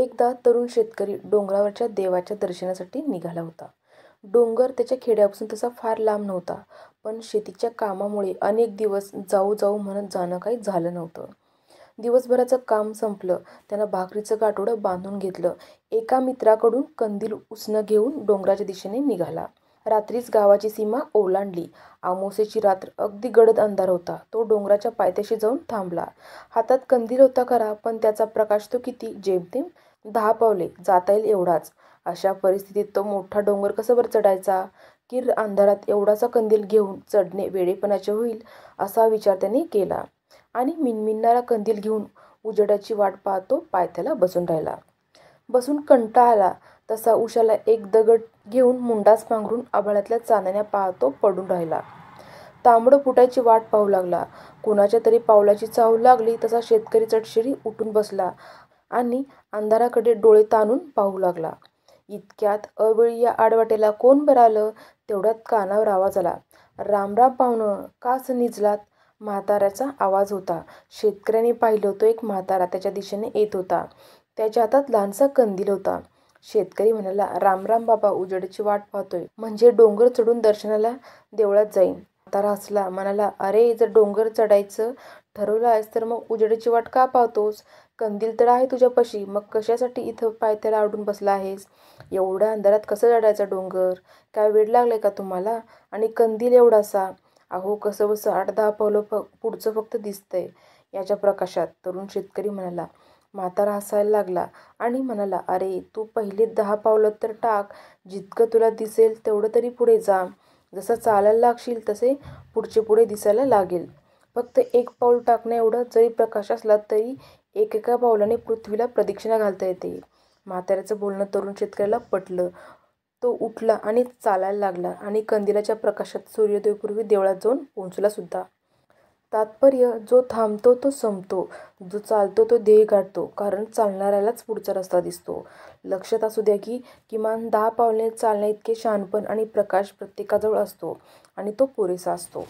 एकदा तरुण शेतकरी डोंगरावरच्या देवाच्या दर्शनासाठी निघाला होता. डोंगर त्याच्या खेड्यापासून तसा फार लांब नव्हता, पण शेतीच्या कामामुळे अनेक दिवस जाऊ जाऊ म्हणत जाणं काही झालं नव्हतं. दिवसभराचं काम संपलं. त्यानं भाकरीचं गाठोडं बांधून घेतलं. एका मित्राकडून कंदील उसनं घेऊन डोंगराच्या दिशेने निघाला. रात्रीच गावाची सीमा ओलांडली. अमावास्येची रात्र. अगदी गडद अंधार होता. तो डोंगराच्या पायथ्याशी जाऊन थांबला. हातात कंदील होता खरा, पण त्याचा प्रकाश तो किती, जेमतेम 10 पावले जाता येईल एवढाच. अशा परिस्थितीत तो मोठा डोंगर कसं बरं चढायचा? किर्र अंधारात एवढासा कंदील घेऊन चढणे वेडेपणाचे होईल, असा विचार त्याने केला आणि मिणमिणणारा कंदील घेऊन उजेडाची वाट पाहत तो पायथ्याला बसून राहिला. बसून कंटाळा आला तसा उशाला एक दगड घेऊन मुंडास पांघरून आभाळातल्या चांदण्या पाहत तो पडून राहिला. तांबडं फुटायची वाट पाहू लागला. कुणाच्या तरी पावलाची चाहूल लागली तसा शेतकरी चटशिरी उठून बसला आणि अंधाराकडे डोळे ताणून पाहू लागला. इतक्यात अवेळी या आडवाटेला कोण बरं आलं? तेवढ्यात कानावर आवाज आला. "राम राम पाहुणं, का असं निजलात? " म्हाताऱ्याचा आवाज होता. शेतकऱ्याने पाहिलं तो एक म्हातारा त्याच्या दिशेने येत होता. त्याच्या हातात लहानसा कंदील होता. शेतकरी म्हणाला, "राम राम बाबा, उजेडाची वाट पाहतोय, म्हणजे डोंगर चढून दर्शनाला देवळात जाईन. " म्हातारा हसला, म्हणाला, "अरे, जर डोंगर चढायचं ठरवलं आहेस तर मग उजेडाची वाट का पाहतोस? कंदील तर आहे तुझ्यापाशी, मग कशासाठी इथं पायथ्याला अडून बसला आहेस? एवढ्या अंधारात कसं चढायचा डोंगर? काय वेड लागलंय का तुम्हाला? आणि कंदील एवढासा? अहो, कसंबसं 8-10 पावलं पुढचं फक्त दिसतंय याच्या प्रकाशात. " तरुण शेतकरी म्हणाला. म्हातारा हसायला लागला आणि म्हणाला, "अरे, तू पहिले 10 पावलं तर टाक. जितकं तुला दिसेल तेवढं तरी पुढे जा. जसं चालायला लागशील तसे पुढचे पुढे दिसायला लागेल. फक्त 1 पाऊल टाकण्याएवढा जरी प्रकाश असला तरी एकेका पावलाने पृथ्वीला प्रदक्षिणा घालता येते. " म्हाताऱ्याचं बोलणं तरुण शेतकऱ्याला पटलं. तो उठला आणि चालायला लागला आणि कंदिलाच्या प्रकाशात सूर्योदयापूर्वी देवळात जाऊन पोहोचला सुद्धा. तात्पर्य, जो थांबतो तो संपतो, जो चालतो तो ध्येय गाठतो, कारण चालणाऱ्यालाच पुढचा रस्ता दिसतो. लक्षात असू द्या की किमान 10 पावले चालण्याइतके शहाणपण आणि प्रकाश प्रत्येकाजवळ असतो आणि तो पुरेसा असतो.